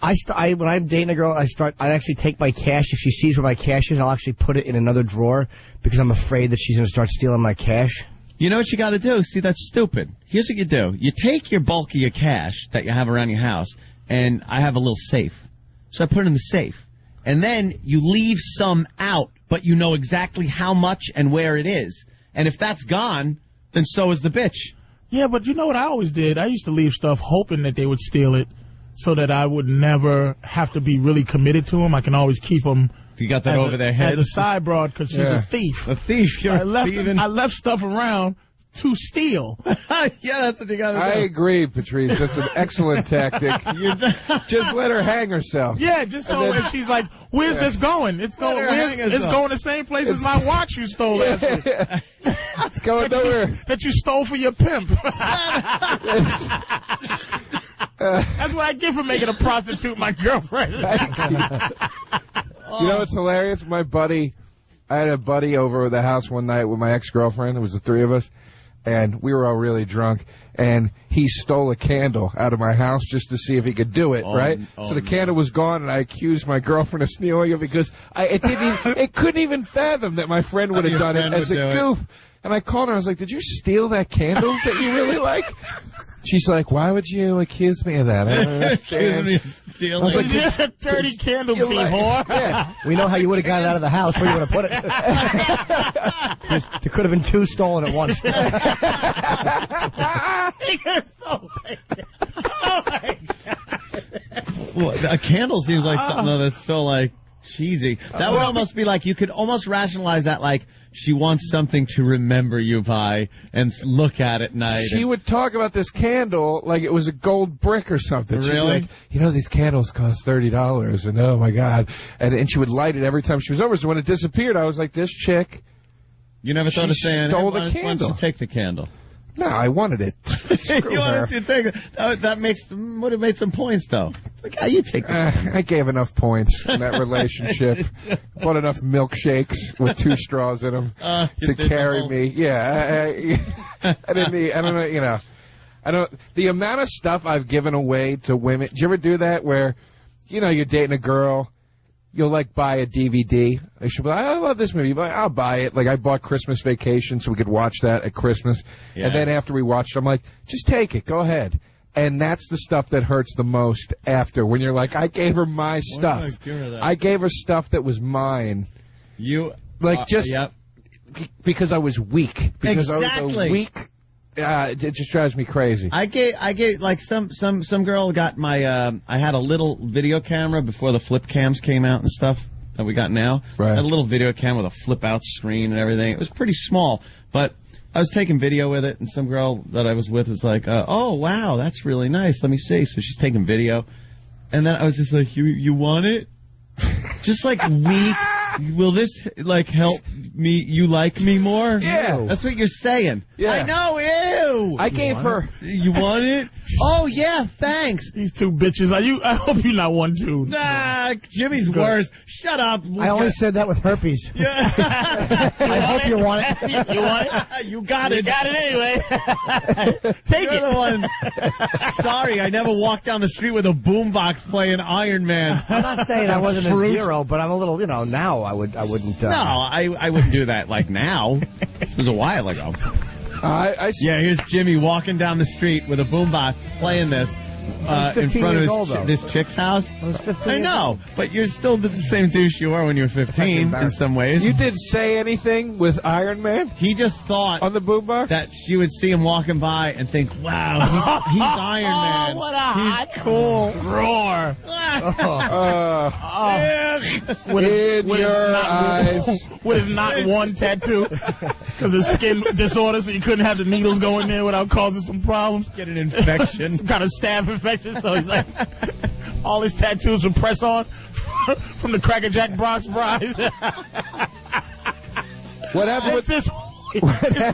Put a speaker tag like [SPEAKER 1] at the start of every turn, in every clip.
[SPEAKER 1] When I'm dating a girl, I actually take my cash. If she sees where my cash is, I'll actually put it in another drawer because I'm afraid that she's going to start stealing my cash.
[SPEAKER 2] You know what you got to do? See, that's stupid. Here's what you do. You take your bulk of your cash that you have around your house, and I have a little safe. So I put it in the safe. And then you leave some out, but you know exactly how much and where it is. And if that's gone, then so is the bitch.
[SPEAKER 3] Yeah, but you know what I always did? I used to leave stuff hoping that they would steal it so that I would never have to be really committed to them. I can always keep them.
[SPEAKER 2] You got that over their heads?
[SPEAKER 3] As a side broad because she's a thief.
[SPEAKER 2] A thief. You're
[SPEAKER 3] I left stuff around to steal.
[SPEAKER 2] Yeah, that's what you got to do.
[SPEAKER 4] I agree, Patrice. That's an excellent tactic. Just let her hang herself.
[SPEAKER 3] Yeah, just so if she's like, where's this going? It's going the same place as my watch you stole last week.
[SPEAKER 4] It's going nowhere.
[SPEAKER 3] That you stole for your pimp. That's what I get for making a prostitute my girlfriend.
[SPEAKER 4] You know what's hilarious? I had a buddy over at the house one night with my ex-girlfriend. It was the three of us, and we were all really drunk. And he stole a candle out of my house just to see if he could do it, right? So the candle was gone, and I accused my girlfriend of stealing it because it couldn't even fathom that my friend would have done it as a goof. And I called her. I was like, "Did you steal that candle that you really like?" She's like, "Why would you accuse me of that?" I don't understand.
[SPEAKER 2] Accuse me of stealing.
[SPEAKER 3] I was like, "You're a dirty candle thief, whore."
[SPEAKER 1] Yeah. We know how you would have got it out of the house. Where you would have put it? There could have been two stolen at once.
[SPEAKER 3] Oh my God.
[SPEAKER 2] Well, a candle seems like something that's so, like, cheesy. That would almost be like, you could almost rationalize that, like, she wants something to remember you by and look at night.
[SPEAKER 4] She would talk about this candle like it was a gold brick or something.
[SPEAKER 2] Really?
[SPEAKER 4] She'd be like, you know, these candles cost $30, and oh my God. And she would light it every time she was over. So when it disappeared, I was like, this chick.
[SPEAKER 2] You never thought of saying,
[SPEAKER 4] stole
[SPEAKER 2] hey,
[SPEAKER 4] the
[SPEAKER 2] why
[SPEAKER 4] candle.
[SPEAKER 2] don't you take the candle?
[SPEAKER 4] No, I wanted it.
[SPEAKER 2] You wanted to take it. That would have made some points, though. It's like, how you take it?
[SPEAKER 4] I gave enough points in that relationship. Bought enough milkshakes with 2 straws in them to carry me. Yeah, I didn't need, I don't know, you know. The amount of stuff I've given away to women. Did you ever do that where, you know, you're dating a girl, you'll, like, buy a DVD. They should be like, I love this movie, but I'll buy it. Like, I bought Christmas Vacation so we could watch that at Christmas. Yeah. And then after we watched it, I'm like, just take it. Go ahead. And that's the stuff that hurts the most after, when you're like, I gave her my stuff. I gave her stuff that was mine. Because I was weak. Because I was a weak. It just drives me crazy.
[SPEAKER 2] I gave like some girl got my I had a little video camera before the flip cams came out and stuff that we got now.
[SPEAKER 4] Right.
[SPEAKER 2] I had a little video camera with a flip out screen and everything. It was pretty small, but I was taking video with it, and some girl that I was with was like, "Oh wow, that's really nice. Let me see." So she's taking video, and then I was just like, "You want it?" Just like weak. Will this, like, help me, you like me more?
[SPEAKER 4] Yeah.
[SPEAKER 2] That's what you're saying.
[SPEAKER 4] Yeah.
[SPEAKER 2] I know, ew.
[SPEAKER 4] I gave her.
[SPEAKER 2] You want it? Oh, yeah, thanks.
[SPEAKER 3] These 2 bitches. I hope you're not one, too.
[SPEAKER 2] Nah, Jimmy's worse. Shut up.
[SPEAKER 1] I only said that with herpes.
[SPEAKER 2] Yeah.
[SPEAKER 1] I hope you want it.
[SPEAKER 3] You want it?
[SPEAKER 2] You got it.
[SPEAKER 3] You got it anyway. Take
[SPEAKER 2] You're the one. Sorry, I never walked down the street with a boombox playing Iron Man.
[SPEAKER 1] I'm not saying I wasn't a zero, but I'm a little, you know, now I wouldn't.
[SPEAKER 2] No, I wouldn't do that like now. It was a while ago. Yeah, here's Jimmy walking down the street with a boombox playing this in front of this chick's house.
[SPEAKER 1] I was 15
[SPEAKER 2] I know, but you're still the same douche you were when you were 15 in some ways.
[SPEAKER 4] You didn't say anything with Iron Man?
[SPEAKER 2] He just thought
[SPEAKER 4] on the boombox
[SPEAKER 2] that she would see him walking by and think, wow, he's Iron Man.
[SPEAKER 3] Oh, what a hot,
[SPEAKER 2] cool.
[SPEAKER 3] Roar.
[SPEAKER 4] In your eyes.
[SPEAKER 3] With his not one tattoo. Because his skin disorder, so you couldn't have the needles go in there without causing some problems.
[SPEAKER 2] Get an infection.
[SPEAKER 3] Some kind of staph infection. So he's like, all his tattoos were press on from the Cracker Jack Bronx Brides.
[SPEAKER 4] What happened with
[SPEAKER 3] this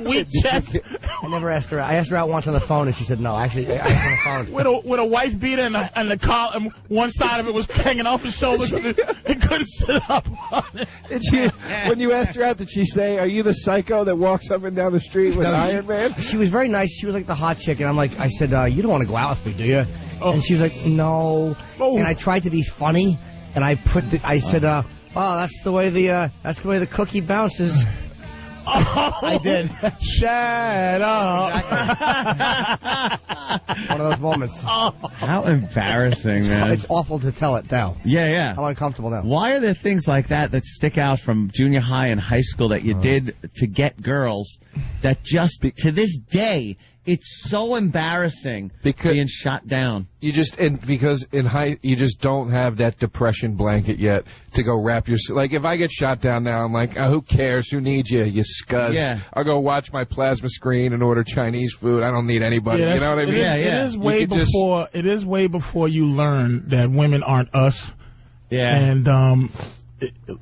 [SPEAKER 3] weak chest
[SPEAKER 1] I never asked her out. I asked her out once on the phone, and she said no. Actually, I asked her on the phone.
[SPEAKER 3] With a wife beater and the collar, and one side of it was hanging off his shoulder because it couldn't sit up on it.
[SPEAKER 4] Did she, when you asked her out, did she say, "Are you the psycho that walks up and down the street with Iron Man?"
[SPEAKER 1] She was very nice. She was like the hot chick, and I said, "You don't want to go out with me, do you?" Oh. And she was like, "No." Oh. And I tried to be funny, and I said, "Oh, that's the way the cookie bounces."
[SPEAKER 3] Oh,
[SPEAKER 1] I did.
[SPEAKER 3] Shut up.
[SPEAKER 1] Exactly. One of those moments.
[SPEAKER 2] Oh. How embarrassing, man.
[SPEAKER 1] It's awful to tell it now.
[SPEAKER 2] Yeah.
[SPEAKER 1] I'm uncomfortable now.
[SPEAKER 2] Why are there things like that stick out from junior high and high school that you did to get girls that just, to this day, it's so embarrassing being shot down.
[SPEAKER 4] Because in high, you just don't have that depression blanket yet to go wrap yourself. Like, if I get shot down now, I'm like, who cares? Who needs you? You scuzz. Yeah. I'll go watch my plasma screen and order Chinese food. I don't need anybody. You know what I mean?
[SPEAKER 3] It is way before you learn that women aren't us.
[SPEAKER 2] Yeah.
[SPEAKER 3] And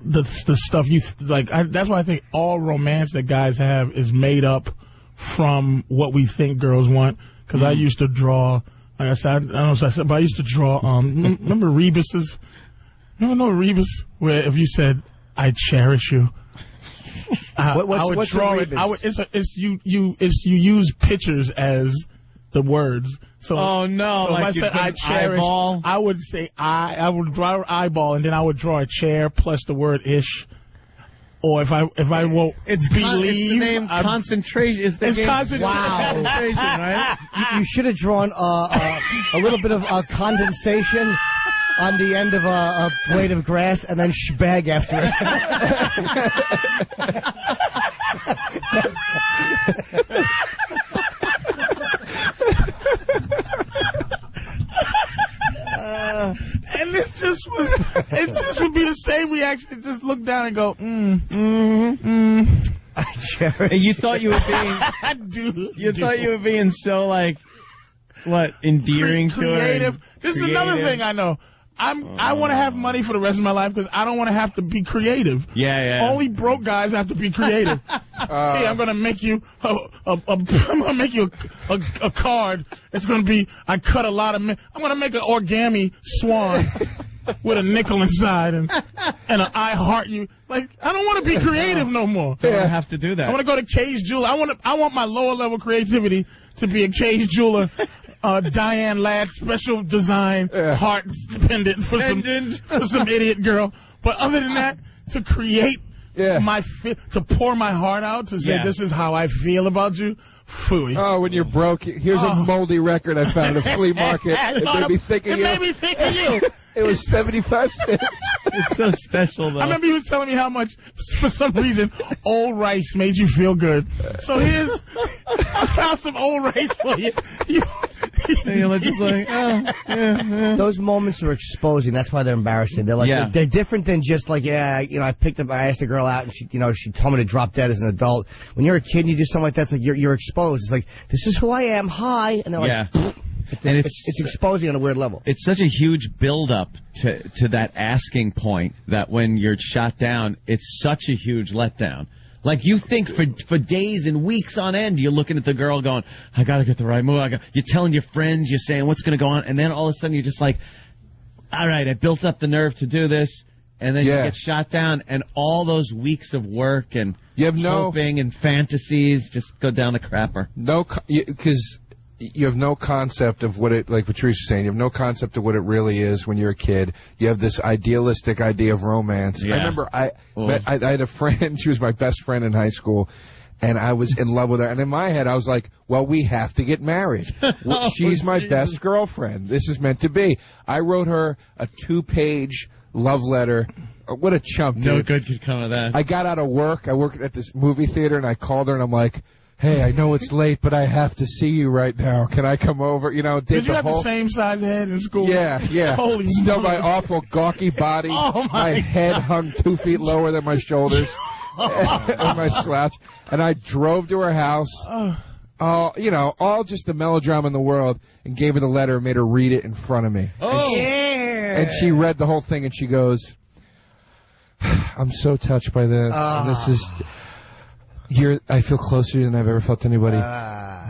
[SPEAKER 3] the stuff you like. That's why I think all romance that guys have is made up from what we think girls want. Because I used to draw. Like I said, I don't know if I said, but I used to draw. Remember Rebus's? You know Rebus, where if you said, "I cherish you," I would draw it. You use pictures as the words. So,
[SPEAKER 2] oh no!
[SPEAKER 3] So
[SPEAKER 2] like
[SPEAKER 3] if I said I cherish, eyeball. I would say I would draw an eyeball, and then I would draw a chair plus the word "ish." Or if I won't believe,
[SPEAKER 2] it's the name concentration. It's
[SPEAKER 3] concentration.
[SPEAKER 1] Wow.
[SPEAKER 2] Concentration, right?
[SPEAKER 1] You should have drawn a little bit of condensation on the end of a blade of grass and then shbag after it.
[SPEAKER 3] And it just would be the same reaction. Just look down and go,
[SPEAKER 2] And you thought you were being, thought you were being so like, what, endearing,
[SPEAKER 3] creative. This is another thing I know. I want to have money for the rest of my life because I don't want to have to be creative.
[SPEAKER 2] Yeah.
[SPEAKER 3] Only broke guys have to be creative. Hey, I'm gonna make you a card. It's gonna be I cut a lot of. I'm gonna make an origami swan with a nickel inside and an I heart you. Like, I don't want to be creative no more.
[SPEAKER 2] I don't have to do that.
[SPEAKER 3] I want to go to Cage Jeweler. I want my lower level creativity to be a Cage Jeweler. Diane Ladd special design heart pendant for some idiot girl. But other than that, to create to pour my heart out to say this is how I feel about you. Phooey.
[SPEAKER 4] Oh, when you're broke, here's a moldy record I found at a flea market. It made me think of you. It was 75 cents.
[SPEAKER 2] It's so special, though.
[SPEAKER 3] I remember you was telling me how much, for some reason, old rice made you feel good. So I found some old rice for you.
[SPEAKER 2] You're just like,
[SPEAKER 1] Those moments are exposing. That's why they're embarrassing. They're like they're different than just like, I asked a girl out and she told me to drop dead as an adult. When you're a kid and you do something like that, it's like you're exposed. It's like, this is who I am. Hi. And they're like, it's exposing on a weird level.
[SPEAKER 2] It's such a huge build-up to that asking point that when you're shot down, it's such a huge letdown. Like, you think for days and weeks on end, you're looking at the girl going, I got to get the right move. You're telling your friends, you're saying what's going to go on, and then all of a sudden you're just like, all right, I built up the nerve to do this, and then you get shot down, and all those weeks of work and hoping and fantasies just go down the crapper.
[SPEAKER 4] Because you have no concept of what it, like Patrice was saying, you have no concept of what it really is when you're a kid. You have this idealistic idea of romance. Yeah. I remember I had a friend, she was my best friend in high school, and I was in love with her. And in my head, I was like, well, we have to get married. She's my best girlfriend. This is meant to be. I wrote her a 2-page love letter. What a chump, dude.
[SPEAKER 2] No good could come of that.
[SPEAKER 4] I got out of work. I worked at this movie theater, and I called her, and I'm like, hey, I know it's late, but I have to see you right now. Can I come over? Did
[SPEAKER 3] you have the same size head in school?
[SPEAKER 4] Yeah.
[SPEAKER 3] Holy
[SPEAKER 4] Still my awful gawky body. My head hung 2 feet lower than my shoulders on my slouch. And I drove to her house. All just the melodrama in the world, and gave her the letter and made her read it in front of me. And she read the whole thing, and she goes, I'm so touched by this. And this is... I feel closer than I've ever felt to anybody.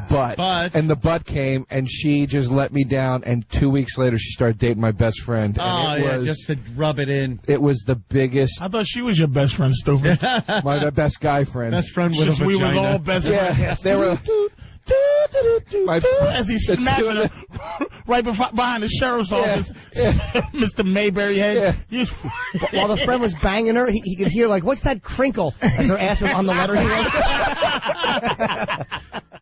[SPEAKER 4] But and the butt came, and she just let me down. And 2 weeks later, she started dating my best friend. And
[SPEAKER 2] just to rub it in.
[SPEAKER 4] It was the biggest.
[SPEAKER 3] I thought she was your best friend, stupid.
[SPEAKER 4] My best guy friend.
[SPEAKER 2] Best friend with a vagina.
[SPEAKER 3] We was all best friends.
[SPEAKER 4] Yeah, they were.
[SPEAKER 3] As he snapped her right behind the sheriff's office, Mr. Mayberry head.
[SPEAKER 1] Yeah. While the friend was banging her, he could hear, like, what's that crinkle? As her ass was on the letter he wrote.